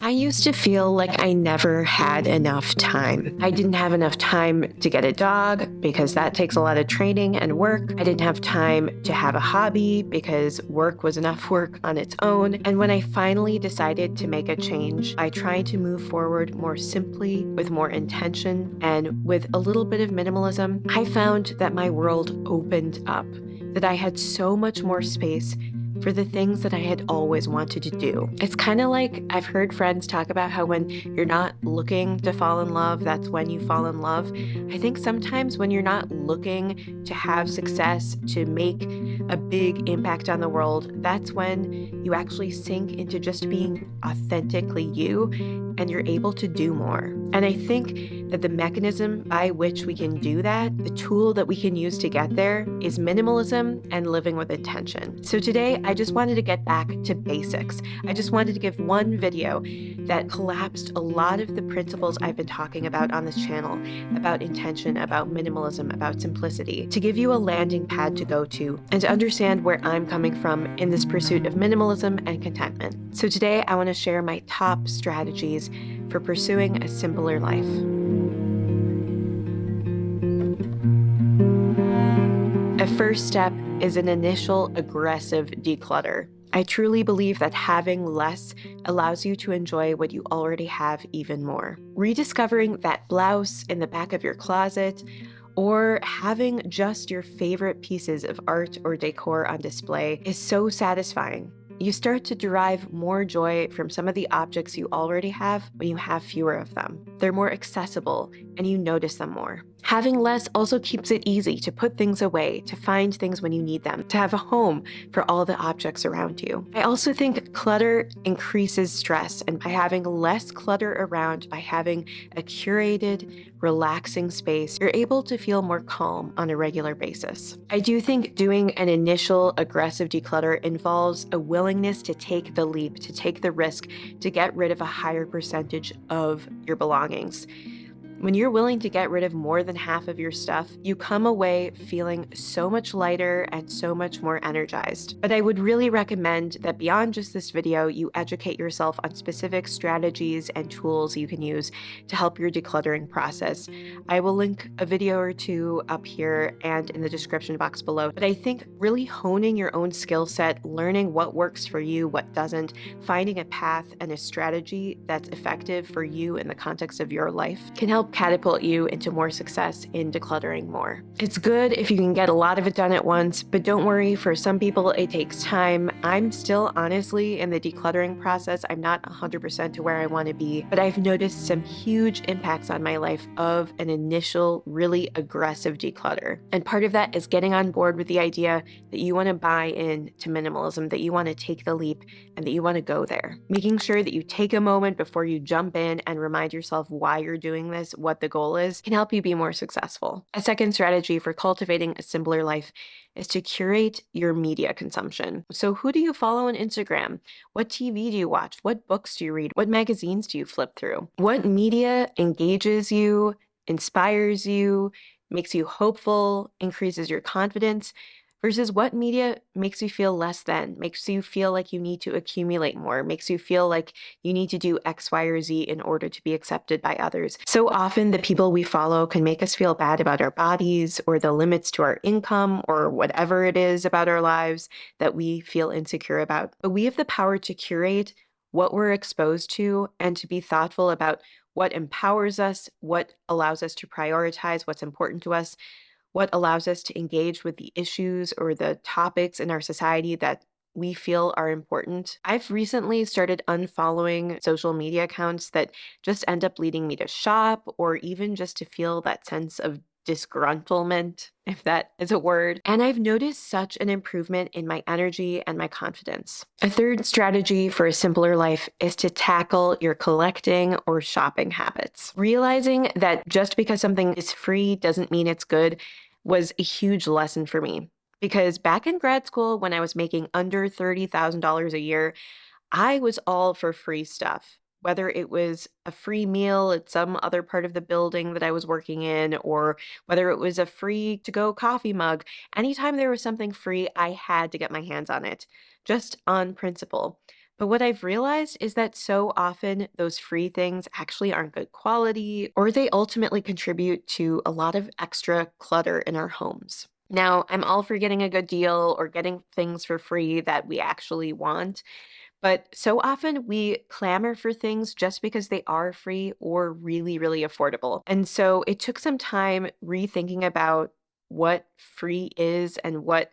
I used to feel like I never had enough time. I didn't have enough time to get a dog because that takes a lot of training and work. I didn't have time to have a hobby because work was enough work on its own. And when I finally decided to make a change by trying to move forward more simply, with more intention, and with a little bit of minimalism, I found that my world opened up, that I had so much more space for the things that I had always wanted to do. It's kind of like I've heard friends talk about how when you're not looking to fall in love, that's when you fall in love. I think sometimes when you're not looking to have success, to make a big impact on the world, that's when you actually sink into just being authentically you and you're able to do more. And I think that the mechanism by which we can do that, the tool that we can use to get there, is minimalism and living with intention. So today, I just wanted to get back to basics. I just wanted to give one video that collapsed a lot of the principles I've been talking about on this channel, about intention, about minimalism, about simplicity, to give you a landing pad to go to and to understand where I'm coming from in this pursuit of minimalism and contentment. So today, I want to share my top strategies for pursuing a simpler life. A first step is an initial aggressive declutter. I truly believe that having less allows you to enjoy what you already have even more. Rediscovering that blouse in the back of your closet, or having just your favorite pieces of art or decor on display is so satisfying. You start to derive more joy from some of the objects you already have when you have fewer of them. They're more accessible and you notice them more. Having less also keeps it easy to put things away, to find things when you need them, to have a home for all the objects around you. I also think clutter increases stress, and by having less clutter around, by having a curated, relaxing space, you're able to feel more calm on a regular basis. I do think doing an initial aggressive declutter involves a willingness to take the leap, to take the risk, to get rid of a higher percentage of your belongings. When you're willing to get rid of more than half of your stuff, you come away feeling so much lighter and so much more energized. But I would really recommend that beyond just this video, you educate yourself on specific strategies and tools you can use to help your decluttering process. I will link a video or two up here and in the description box below. But I think really honing your own skill set, learning what works for you, what doesn't, finding a path and a strategy that's effective for you in the context of your life can help catapult you into more success in decluttering more. It's good if you can get a lot of it done at once, but don't worry, for some people it takes time. I'm still honestly in the decluttering process. I'm not 100% to where I want to be, but I've noticed some huge impacts on my life of an initial really aggressive declutter. And part of that is getting on board with the idea that you want to buy in to minimalism, that you want to take the leap, and that you want to go there. Making sure that you take a moment before you jump in and remind yourself why you're doing this, what the goal is, can help you be more successful. A second strategy for cultivating a simpler life is to curate your media consumption. So who do you follow on Instagram? What TV do you watch? What books do you read? What magazines do you flip through? What media engages you, inspires you, makes you hopeful, increases your confidence, versus what media makes you feel less than, makes you feel like you need to accumulate more, makes you feel like you need to do X, Y, or Z in order to be accepted by others. So often the people we follow can make us feel bad about our bodies or the limits to our income or whatever it is about our lives that we feel insecure about. But we have the power to curate what we're exposed to and to be thoughtful about what empowers us, what allows us to prioritize what's important to us, what allows us to engage with the issues or the topics in our society that we feel are important. I've recently started unfollowing social media accounts that just end up leading me to shop or even just to feel that sense of disgruntlement, if that is a word. And I've noticed such an improvement in my energy and my confidence. A third strategy for a simpler life is to tackle your collecting or shopping habits. Realizing that just because something is free doesn't mean it's good was a huge lesson for me. Because back in grad school, when I was making under $30,000 a year, I was all for free stuff. Whether it was a free meal at some other part of the building that I was working in, or whether it was a free to-go coffee mug, anytime there was something free, I had to get my hands on it, just on principle. But what I've realized is that so often those free things actually aren't good quality, or they ultimately contribute to a lot of extra clutter in our homes. Now, I'm all for getting a good deal or getting things for free that we actually want, but so often we clamor for things just because they are free or really, really affordable. And so it took some time rethinking about what free is and what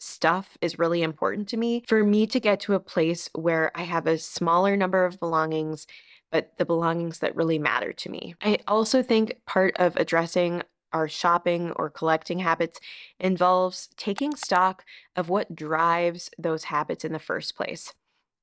stuff is really important to me for me to get to a place where I have a smaller number of belongings, but the belongings that really matter to me. I also think part of addressing our shopping or collecting habits involves taking stock of what drives those habits in the first place.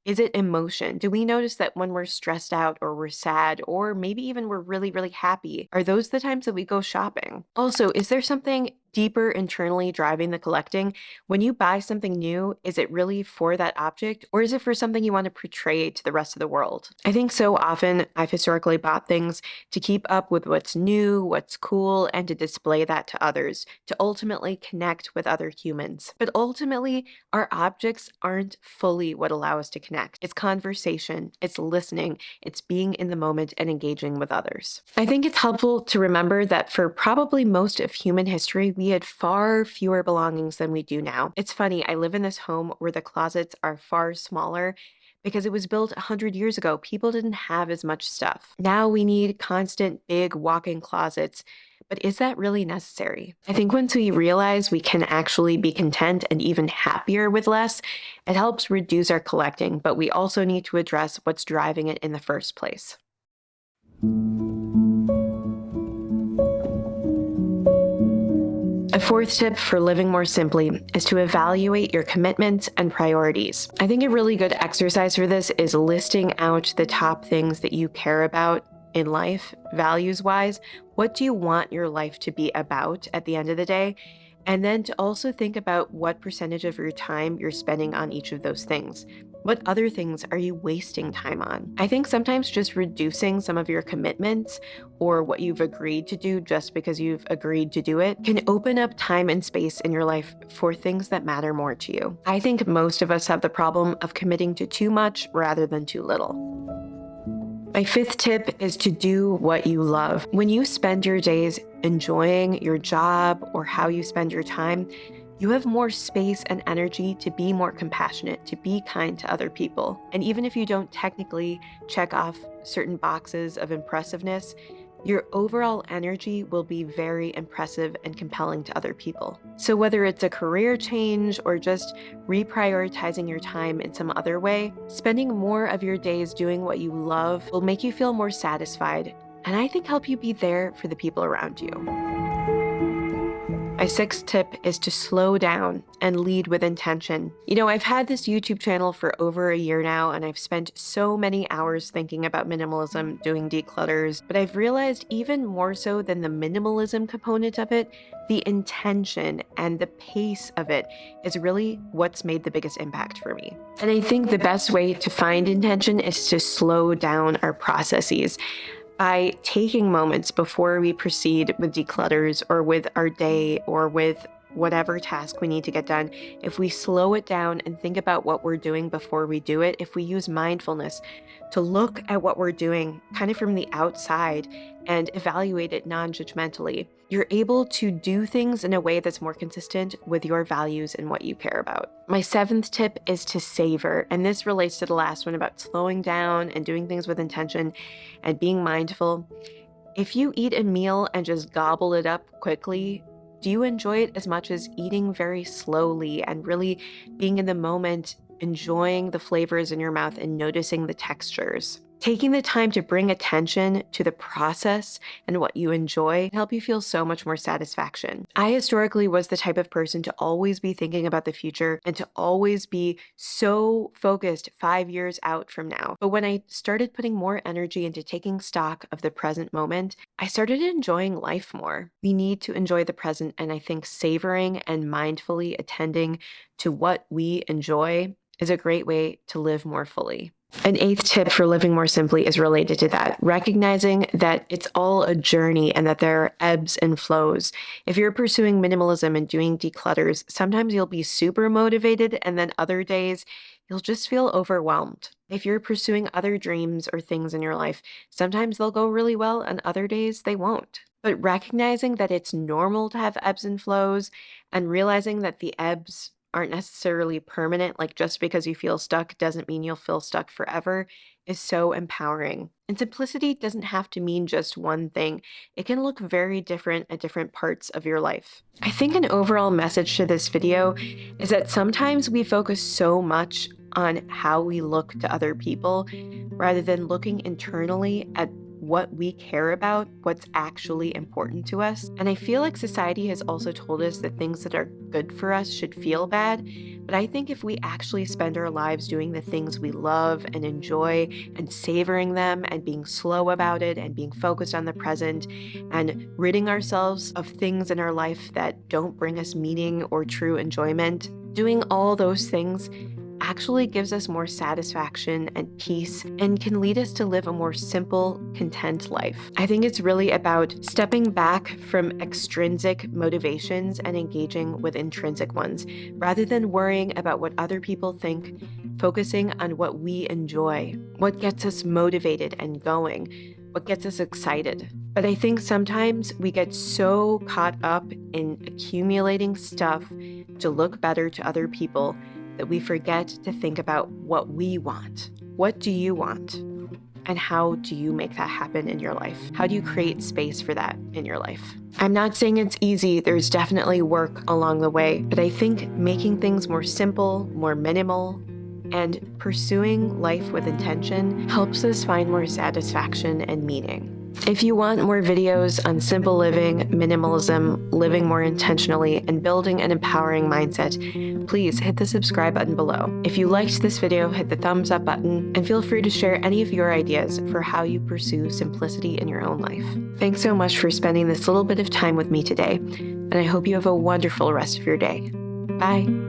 Is it emotion? Do we notice that when we're stressed out or we're sad or maybe even we're really, really happy? Are those the times that we go shopping? Also, is there something deeper internally driving the collecting? When you buy something new, is it really for that object or is it for something you want to portray to the rest of the world? I think so often I've historically bought things to keep up with what's new, what's cool, and to display that to others, to ultimately connect with other humans. But ultimately, our objects aren't fully what allow us to connect. It's conversation, it's listening, it's being in the moment and engaging with others. I think it's helpful to remember that for probably most of human history, we had far fewer belongings than we do now. It's funny, I live in this home where the closets are far smaller because it was built 100 years ago. People didn't have as much stuff. Now we need constant big walk-in closets. But is that really necessary? I think once we realize we can actually be content and even happier with less, it helps reduce our collecting, but we also need to address what's driving it in the first place. A fourth tip for living more simply is to evaluate your commitments and priorities. I think a really good exercise for this is listing out the top things that you care about in life, values-wise. What do you want your life to be about at the end of the day? And then to also think about what percentage of your time you're spending on each of those things. What other things are you wasting time on? I think sometimes just reducing some of your commitments or what you've agreed to do just because you've agreed to do it can open up time and space in your life for things that matter more to you. I think most of us have the problem of committing to too much rather than too little. My fifth tip is to do what you love. When you spend your days enjoying your job or how you spend your time, you have more space and energy to be more compassionate, to be kind to other people. And even if you don't technically check off certain boxes of impressiveness, your overall energy will be very impressive and compelling to other people. So whether it's a career change or just reprioritizing your time in some other way, spending more of your days doing what you love will make you feel more satisfied, and I think help you be there for the people around you. My sixth tip is to slow down and lead with intention. You know, I've had this YouTube channel for over a year now, and I've spent so many hours thinking about minimalism, doing declutters, but I've realized even more so than the minimalism component of it, the intention and the pace of it is really what's made the biggest impact for me. And I think the best way to find intention is to slow down our processes. By taking moments before we proceed with declutters or with our day or with whatever task we need to get done, if we slow it down and think about what we're doing before we do it, if we use mindfulness to look at what we're doing kind of from the outside and evaluate it non-judgmentally, you're able to do things in a way that's more consistent with your values and what you care about. My seventh tip is to savor, and this relates to the last one about slowing down and doing things with intention and being mindful. If you eat a meal and just gobble it up quickly, do you enjoy it as much as eating very slowly and really being in the moment, enjoying the flavors in your mouth and noticing the textures? Taking the time to bring attention to the process and what you enjoy can help you feel so much more satisfaction. I historically was the type of person to always be thinking about the future and to always be so focused 5 years out from now. But when I started putting more energy into taking stock of the present moment, I started enjoying life more. We need to enjoy the present, and I think savoring and mindfully attending to what we enjoy is a great way to live more fully. An eighth tip for living more simply is related to that, recognizing that it's all a journey and that there are ebbs and flows. If you're pursuing minimalism and doing declutters, sometimes you'll be super motivated, and then other days you'll just feel overwhelmed. If you're pursuing other dreams or things in your life, sometimes they'll go really well and other days they won't. But recognizing that it's normal to have ebbs and flows and realizing that the ebbs aren't necessarily permanent, like just because you feel stuck doesn't mean you'll feel stuck forever, is so empowering. And simplicity doesn't have to mean just one thing. It can look very different at different parts of your life. I think an overall message to this video is that sometimes we focus so much on how we look to other people rather than looking internally at what we care about, what's actually important to us. And I feel like society has also told us that things that are good for us should feel bad. But I think if we actually spend our lives doing the things we love and enjoy and savoring them and being slow about it and being focused on the present and ridding ourselves of things in our life that don't bring us meaning or true enjoyment, doing all those things actually gives us more satisfaction and peace and can lead us to live a more simple, content life. I think it's really about stepping back from extrinsic motivations and engaging with intrinsic ones, rather than worrying about what other people think, focusing on what we enjoy, what gets us motivated and going, what gets us excited. But I think sometimes we get so caught up in accumulating stuff to look better to other people that we forget to think about what we want. What do you want? And how do you make that happen in your life? How do you create space for that in your life? I'm not saying it's easy. There's definitely work along the way, but I think making things more simple, more minimal, and pursuing life with intention helps us find more satisfaction and meaning. If you want more videos on simple living, minimalism, living more intentionally, and building an empowering mindset, please hit the subscribe button below. If you liked this video, hit the thumbs up button, and feel free to share any of your ideas for how you pursue simplicity in your own life. Thanks so much for spending this little bit of time with me today, and I hope you have a wonderful rest of your day. Bye.